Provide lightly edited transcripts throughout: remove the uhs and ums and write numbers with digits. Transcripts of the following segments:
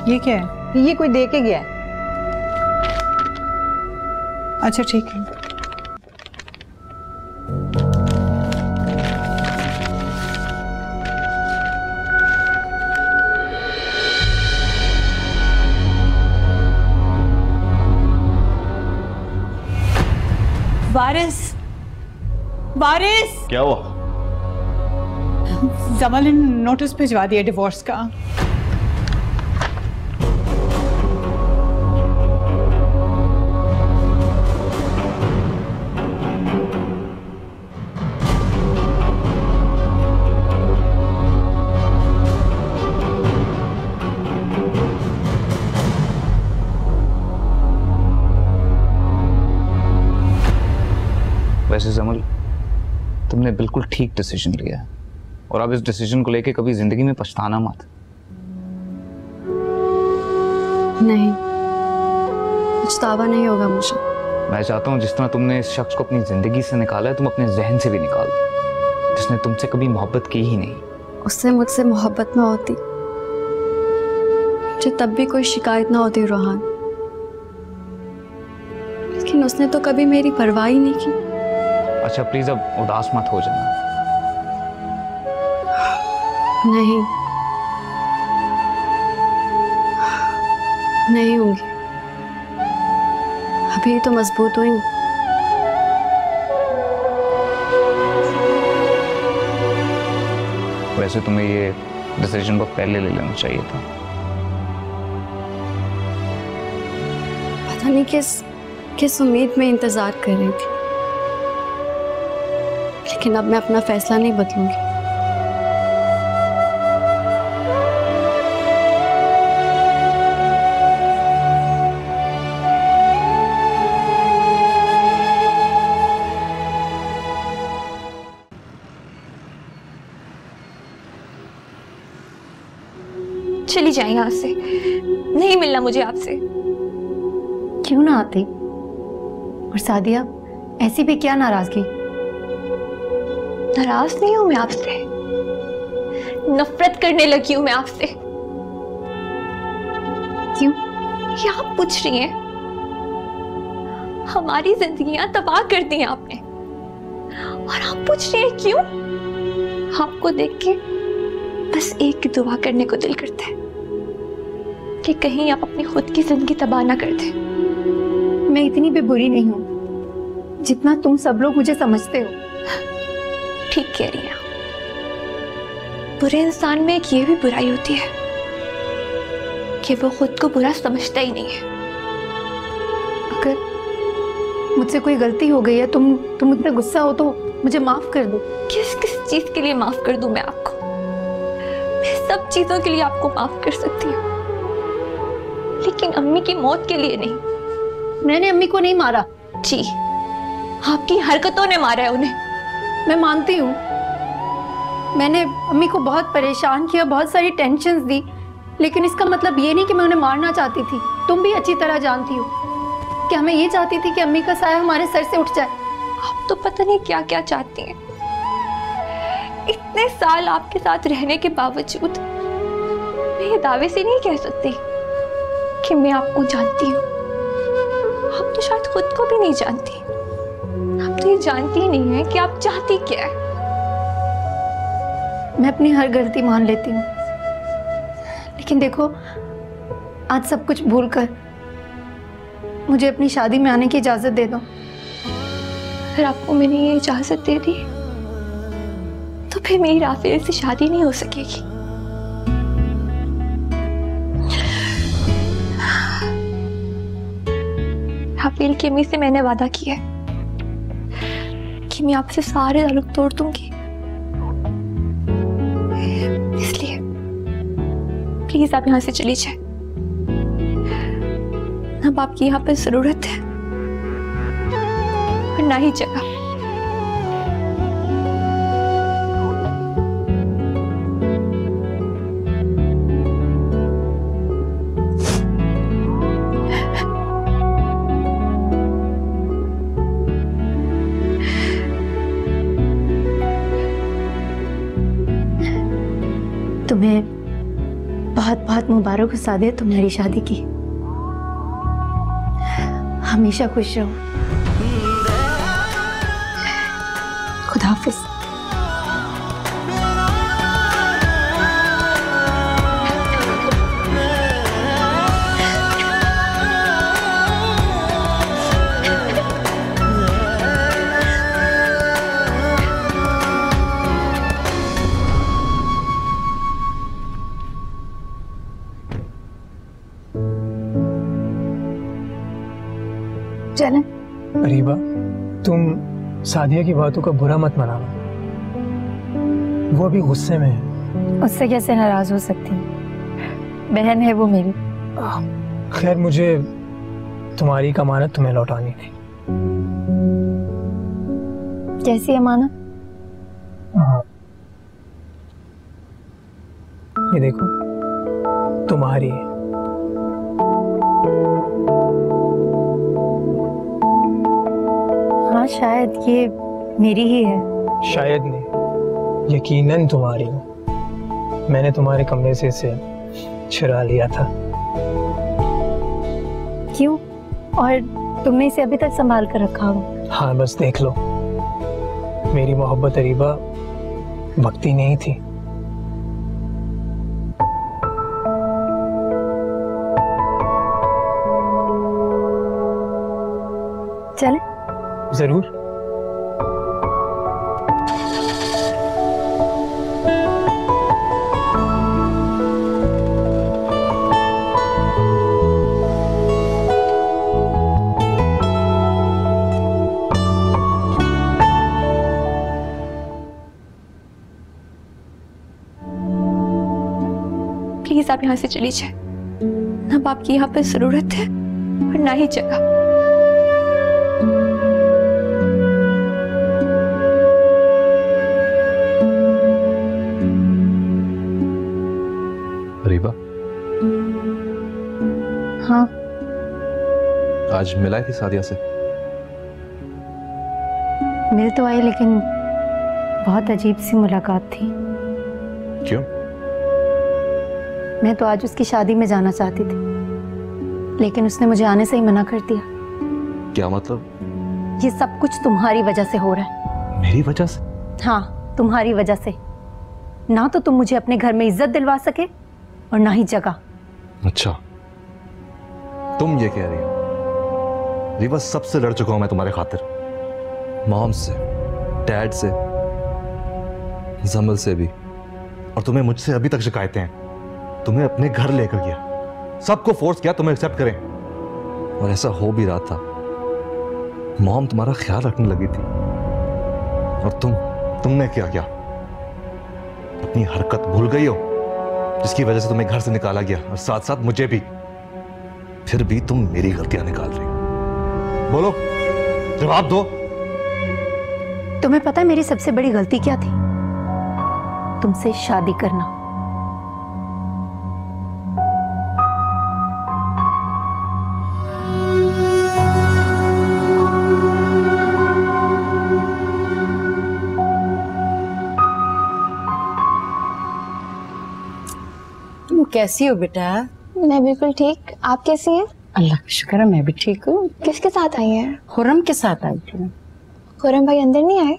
ये क्या है? ये कोई दे के गया है। अच्छा ठीक है। वारिस, वारिस, क्या हुआ? जमाल ने नोटिस भिजवा दिया डिवोर्स का। वैसे जमल, तुमने बिल्कुल ठीक डिसीजन लिया है और अब इस डिसीजन को लेके कभी जिंदगी में पछताना मत। नहीं, पछतावा नहीं होगा मुझे। मैं चाहता हूँ जिस तरह तुमने इस शख्स को अपनी जिंदगी से निकाला है, तुम अपने जहन से भी निकाल दो, जिसने तुमसे कभी मोहब्बत की ही नहीं। उससे मुझसे मोहब्बत ना होती, मुझे तब भी कोई शिकायत ना होती रोहान, लेकिन उसने तो कभी मेरी परवाह ही नहीं की। अच्छा प्लीज अब उदास मत हो जाना। नहीं, नहीं होंगी, अभी तो मजबूत हुई। वैसे तुम्हें ये डिसीजन बहुत पहले ले लेना चाहिए था। पता नहीं किस उम्मीद में इंतजार कर रही थी, लेकिन अब मैं अपना फैसला नहीं बदलूंगी। चली जाए यहाँ से, नहीं मिलना मुझे आपसे। क्यों ना आती? और सादिया, ऐसी भी क्या नाराजगी? नाराज नहीं हूं मैं आपसे, नफरत करने लगी हूं मैं आपसे। क्यों? ये आप पूछ रही हैं? हमारी जिंदगियां तबाह कर दी हैं आपने, और आप पूछ रही हैं क्यों? आपको देख के बस एक दुआ करने को दिल करता है कि कहीं आप अपनी खुद की जिंदगी तबाह ना कर दें। मैं इतनी भी बुरी नहीं हूं जितना तुम सब लोग मुझे समझते हो। ठीक कह रही हैं। बुरे इंसान में एक ये भी बुराई होती है कि वो खुद को बुरा समझता ही नहीं है। अगर मुझसे कोई गलती हो गई है, तुम मुझसे गुस्सा हो तो मुझे माफ कर दो। किस किस चीज के लिए माफ कर दूं मैं आपको? मैं सब चीजों के लिए आपको माफ कर सकती हूँ, लेकिन अम्मी की मौत के लिए नहीं। मैंने अम्मी को नहीं मारा। जी, आपकी हरकतों ने मारा है उन्हें। मैं मानती हूँ, मैंने अम्मी को बहुत परेशान किया, बहुत सारी टेंशन्स दी, लेकिन इसका मतलब ये नहीं कि मैं उन्हें मारना चाहती थी। तुम भी अच्छी तरह जानती हो कि मैं ये चाहती थी कि अम्मी का साया हमारे सर से उठ जाए। आप तो पता नहीं क्या क्या चाहती हैं। इतने साल आपके साथ रहने के बावजूद मैं ये दावे से नहीं कह सकती कि मैं आपको जानती हूँ। आप तो शायद खुद को भी नहीं जानती। आप तो ये जानती ही नहीं है कि आप चाहती क्या है। मैं अपनी हर गलती मान लेती हूँ, लेकिन देखो, आज सब कुछ भूलकर मुझे अपनी शादी में आने की इजाजत दे दो। अगर आपको मैंने ये इजाजत दे दी तो फिर मेरी राफेल से शादी नहीं हो सकेगी। राफेल की अम्मी से मैंने वादा किया है कि मैं आपसे सारे ताल्लुक तोड़ दूंगी, इसलिए प्लीज आप यहाँ से चली जाए। अब आपकी यहाँ पर जरूरत है और ना ही जगह। तुम्हें बहुत बहुत मुबारक हो सादिया तुम्हारी शादी की। हमेशा खुश रहो। खुदा हाफिज। चलें। अरीबा, तुम सादिया की बातों का बुरा मत मनाना, वो अभी गुस्से में है। उससे कैसे नाराज हो सकती हूँ, बहन है वो मेरी। खैर, मुझे तुम्हारी अमानत तुम्हें लौटानी थी। कैसी अमानत? ये देखो, तुम्हारी है। हाँ, शायद ये मेरी ही है। शायद नहीं, यकीनन तुम्हारी हो। मैंने तुम्हारे कमरे से इसे चुरा लिया था। क्यों? और तुमने इसे अभी तक संभाल कर रखा हो? हाँ, बस देख लो, मेरी मोहब्बत अरीबा भक्ति नहीं थी। चले? जरूर। प्लीज आप यहाँ से चली जाए। अब आपकी यहाँ पर जरूरत है और ना ही जगह। अरीबा, हाँ। आज मिलाई थी सादिया से? मिल तो आई, लेकिन बहुत अजीब सी मुलाकात थी। क्यों? मैं तो आज उसकी शादी में जाना चाहती थी, लेकिन उसने मुझे आने से ही मना कर दिया। क्या मतलब? ये सब कुछ तुम्हारी वजह से हो रहा है। मेरी वजह से? हाँ, तुम्हारी वजह से। ना तो तुम मुझे अपने घर में इज्जत दिलवा सके और ना ही जगह। अच्छा, तुम ये कह रही हो? रीवा, सबसे लड़ चुका हूं मैं तुम्हारे खातिर। मॉम से, डैड से, जमल से भी, और तुम्हें मुझसे अभी तक शिकायतें हैं। तुम्हें अपने घर लेकर गया, सबको फोर्स किया तुम्हें एक्सेप्ट करें, और ऐसा हो भी रहा था। मॉम तुम्हारा ख्याल रखने लगी थी, और तुमने क्या किया? अपनी हरकत भूल गई हो जिसकी वजह से तुम्हें घर से निकाला गया, और साथ साथ मुझे भी। फिर भी तुम मेरी गलतियां निकाल रही हो। बोलो, जवाब दो। तुम्हें पता है मेरी सबसे बड़ी गलती क्या थी? तुमसे शादी करना। तुम कैसी हो बेटा? मैं बिल्कुल ठीक। आप कैसी हैं? अल्लाह का शुक्र है, मैं भी ठीक हूँ। किसके साथ आई हैं? खुर्रम के साथ आई थी। खुर्रम भाई अंदर नहीं आए?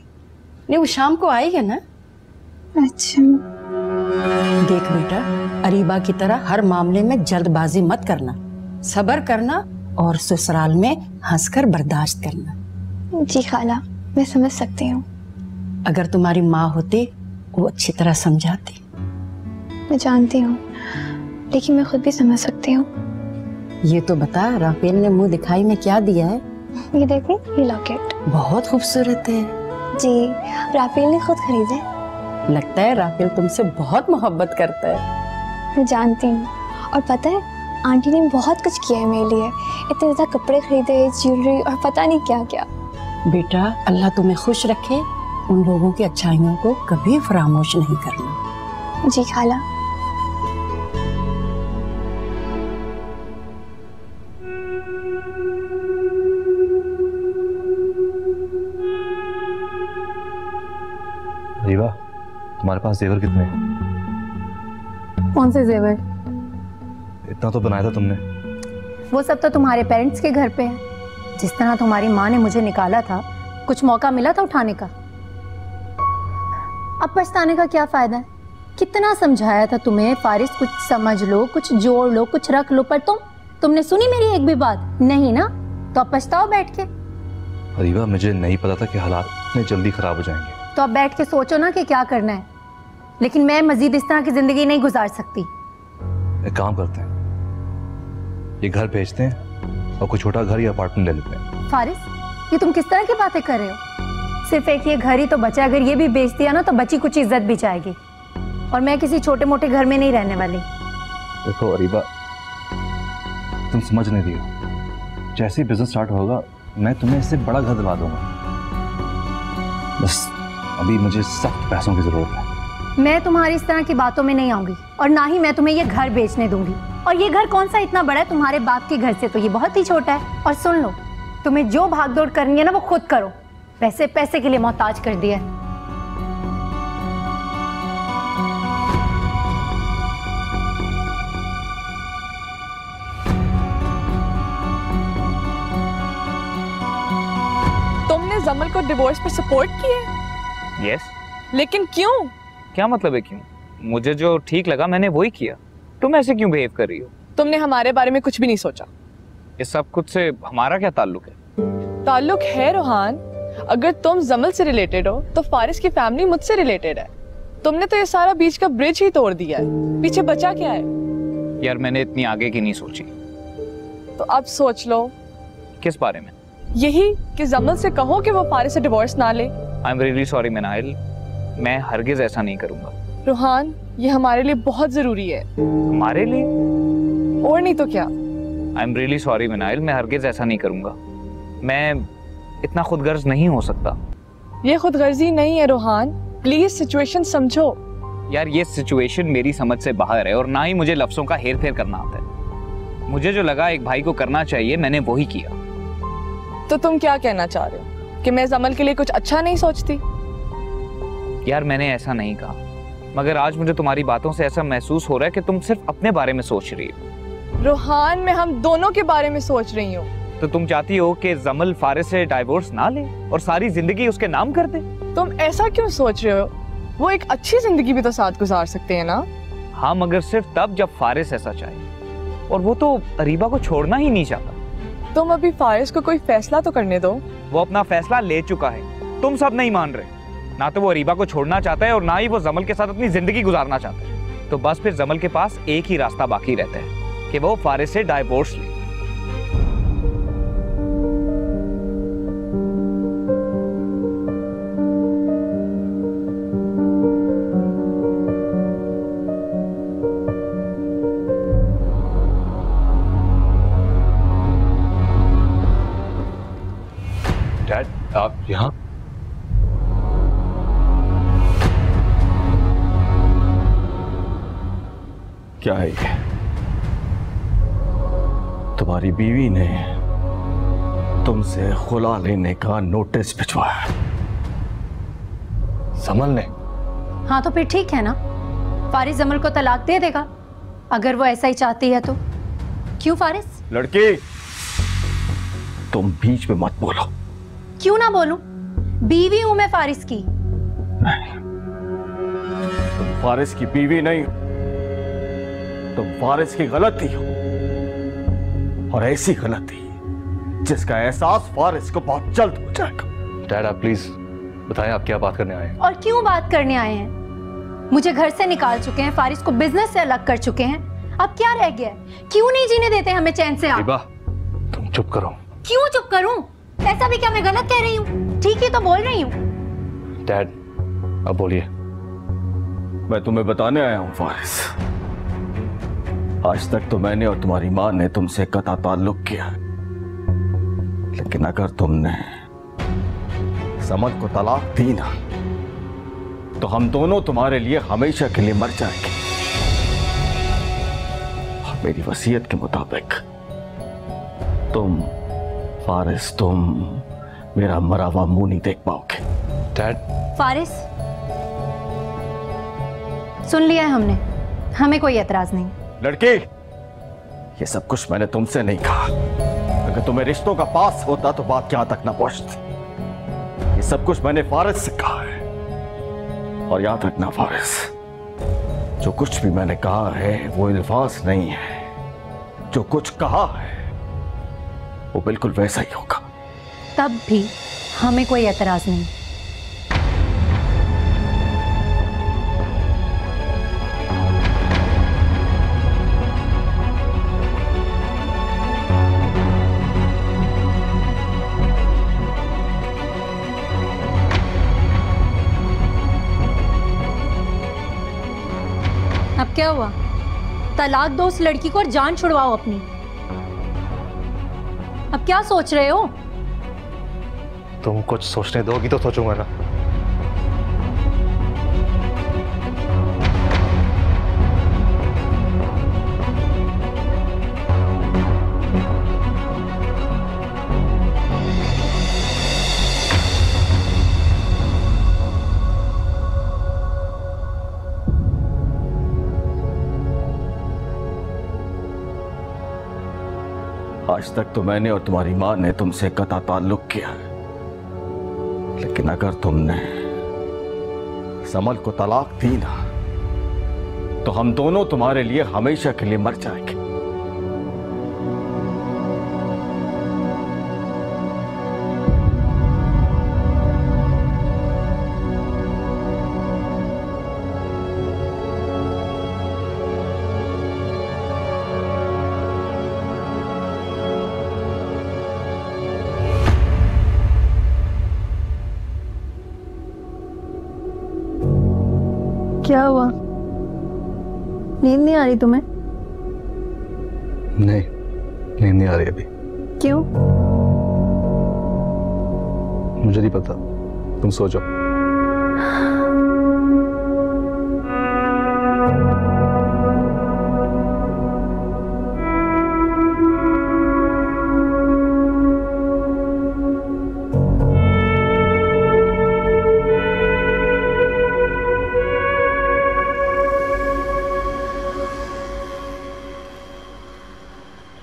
नहीं, वो शाम को आएगा ना। अच्छा। देख बेटा, अरीबा की तरह हर मामले में जल्दबाजी मत करना, सब्र करना और ससुराल में हंसकर बर्दाश्त करना। जी खाला, मैं समझ सकती हूँ। अगर तुम्हारी माँ होती वो अच्छी तरह समझाती। मैं जानती हूँ, लेकिन मैं खुद भी समझ सकती हूँ। ये तो बता, राफेल ने मुंह दिखाई में क्या दिया है? ये देखो, ये लॉकेट बहुत खूबसूरत है। जी, राफेल ने खुद खरीदे। लगता है राफेल तुमसे बहुत मोहब्बत करता है। मैं जानती हूँ, और पता है आंटी ने बहुत कुछ किया है मेरे लिए। इतने ज़्यादा कपड़े खरीदे, ज्वेलरी और पता नहीं क्या क्या। बेटा, अल्लाह तुम्हें खुश रखे। उन लोगों की अच्छाइयों को कभी फरामोश नहीं करना। जी खाला। रीवा, तुम्हारे पास जेवर कितने हैं? कौन से जेवर? इतना तो बनाया था तुमने। वो सब तो तुम्हारे पेरेंट्स के घर पे है। जिस तरह तुम्हारी माँ ने मुझे निकाला था, कुछ मौका मिला था उठाने का? अब पछताने का क्या फायदा है? कितना समझाया था तुम्हें, फारिस कुछ समझ लो, कुछ जोड़ लो, कुछ रख लो, पर तुमने सुनी मेरी एक भी बात नहीं ना? तो अब पछताओ बैठ के। अरीबा, मुझे नहीं पता था कि हालात इतने जल्दी खराब हो जाएंगे। तो अब बैठ के सोचो ना कि क्या करना है। लेकिन मैं मजीद इस तरह की जिंदगी नहीं गुजार सकती। एक काम करते हैं, ये घर बेचते हैं और कोई छोटा घर या अपार्टमेंट ले लेते हैं। फारिस, ये तुम किस तरह की बातें कर रहे हो? सिर्फ एक ये घर ही तो बचा, अगर ये भी बेच दिया ना तो बची कुछ इज्जत भी जाएगी। और मैं किसी छोटे मोटे घर में नहीं रहने वाली। देखो अरीबा, तुम समझ नहीं रही हो, जैसे ही बिजनेस स्टार्ट होगा मैं तुम्हें इससे बड़ा घर दिला दूंगा। बस अभी मुझे सख्त पैसों की जरूरत है। मैं तुम्हारी इस तरह की बातों में नहीं आऊंगी और ना ही मैं तुम्हें ये घर बेचने दूंगी। और ये घर कौन सा इतना बड़ा है तुम्हारे बाप के घर से? तो ये बहुत ही छोटा है। और सुन लो, तुम्हें जो भागदौड़ करनी है ना वो खुद करो। पैसे पैसे के लिए मोहताज कर दिया है। तुमने जमल को डिवोर्स पर सपोर्ट किया? यस। लेकिन क्यों? क्या मतलब है क्यों? मुझे जो ठीक लगा मैंने वही किया। तुम ऐसे क्यों बिहेव कर रही हो? तुमने हमारे बारे में कुछ भी नहीं सोचा। इस सब कुछ से हमारा क्या ताल्लुक है? ताल्लुक है रोहान। अगर तुम जमल से रिलेटेड हो तो फारिस की फैमिली मुझसे रिलेटेड है। तुमने तो ये सारा बीच का ब्रिज ही तोड़ दिया है। पीछे बचा क्या है? यार मैंने इतनी आगे की नहीं सोची। तो अब सोच लो। किस बारे में? यही कि जमल से कहो कि वो फारिस से डिवोर्स ना ले। आई एम रियली सॉरी मिनाइल, मैं हरगिज ऐसा नहीं करूंगा। रोहान, ये हमारे लिए बहुत जरूरी है। हमारे लिए? और नहीं तो क्या। आई एम रियली सॉरी मिनाइल, मैं हरगिज ऐसा नहीं करूंगा। मैं इतना खुदगर्ज नहीं हो सकता। ये खुदगर्जी नहीं है रोहान, प्लीज सिचुएशन समझो। यार ये सिचुएशन मेरी समझ से बाहर है और ना ही मुझे लफ्जों का हेर फेर करना आता है। मुझे जो लगा एक भाई को करना चाहिए मैंने वही किया। तो तुम क्या कहना चाह रहे हो कि मैं जमल के लिए कुछ अच्छा नहीं सोचती? यार मैंने ऐसा नहीं कहा, मगर आज मुझे तुम्हारी बातों से ऐसा महसूस हो रहा है कि तुम सिर्फ अपने बारे में सोच रही हो। रोहान, मैं हम दोनों के बारे में सोच रही हूँ। तो तुम चाहती हो कि जमल फारिस से डाइवोर्स ना ले और सारी जिंदगी उसके नाम कर दे? तुम ऐसा क्यों सोच रहे हो? वो एक अच्छी जिंदगी भी तो साथ गुजार सकते हैं ना? हाँ, मगर सिर्फ तब जब फारिस ऐसा चाहे, और वो तो अरीबा को छोड़ना ही नहीं चाहता। तुम अभी फारिस को कोई फैसला तो करने दो। वो अपना फैसला ले चुका है, तुम सब नहीं मान रहे। ना तो वो अरीबा को छोड़ना चाहता है और ना ही वो जमल के साथ अपनी जिंदगी गुजारना चाहता है। तो बस फिर जमल के पास एक ही रास्ता बाकी रहता है कि वो फारिस से डाइवोर्स ले। डैड, आप यहाँ? क्या है ये? तुम्हारी बीवी ने तुमसे खुला लेने का नोटिस भिजवाया। जमल ने? हाँ तो फिर ठीक है ना, फारिस जमल को तलाक दे देगा अगर वो ऐसा ही चाहती है तो। क्यों फारिस? लड़की, तुम बीच में मत बोलो। क्यों ना बोलूं? बीवी हूं मैं फारिस की। नहीं, तुम फारिस की बीवी नहीं हो, तुम फारिस की गलती हो, और ऐसी गलती जिसका एहसास फारिस को बहुत जल्द हो जाएगा। डैड, आप प्लीज बताएं आप क्या बात करने आए हैं? और क्यों बात करने आए हैं? मुझे घर से निकाल चुके हैं, फारिस को बिजनेस से अलग कर चुके हैं। अब क्या रह गया है? क्यों नहीं जीने देते हमें चैन से? आप तुम चुप करो। क्यों चुप करूं? ऐसा भी क्या मैं गलत कह रही हूँ? ठीक ही तो बोल रही हूँ। डैड, अब बोलिए। मैं तुम्हें बताने आया हूं फारिस, आज तक तो मैंने और तुम्हारी माँ ने तुमसे कता ताल्लुक किया, लेकिन अगर तुमने समद को तलाक दी ना तो हम दोनों तुम्हारे लिए हमेशा के लिए मर जाएंगे। और मेरी वसीयत के मुताबिक तुम फारिस, तुम मेरा मरा हुआ मुंह नहीं देख पाओगे। डैड। फारिस, सुन लिया है हमने, हमें कोई एतराज नहीं। लड़की, ये सब कुछ मैंने तुमसे नहीं कहा। अगर तुम्हें रिश्तों का पास होता तो बात यहां तक ना पहुंचती। ये सब कुछ मैंने फारिस से कहा है। और याद रखना फारिस, जो कुछ भी मैंने कहा है वो इल्फाज नहीं है। जो कुछ कहा है वो बिल्कुल वैसा ही होगा। तब भी हमें कोई एतराज नहीं। अब क्या हुआ? तलाक दो उस लड़की को और जान छुड़वाओ अपनी। अब क्या सोच रहे हो? तुम कुछ सोचने दोगी तो सोचूंगा ना। आज तक तो मैंने और तुम्हारी मां ने तुमसे कता ताल्लुक किया, लेकिन अगर तुमने समल को तलाक दी ना तो हम दोनों तुम्हारे लिए हमेशा के लिए मर जाएंगे। क्या हुआ? नींद नहीं आ रही तुम्हें? नहीं, नींद नहीं आ रही अभी। क्यों? मुझे नहीं पता, तुम सो जाओ।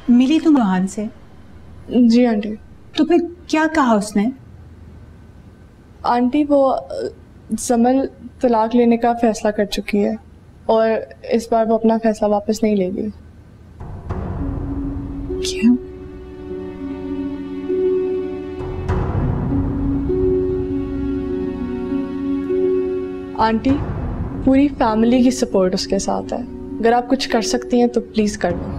मिली तुम रोहान से? जी आंटी। तो फिर क्या कहा उसने? आंटी वो जमल तलाक लेने का फैसला कर चुकी है और इस बार वो अपना फैसला वापस नहीं लेगी। क्यों? आंटी पूरी फैमिली की सपोर्ट उसके साथ है। अगर आप कुछ कर सकती हैं तो प्लीज कर दो।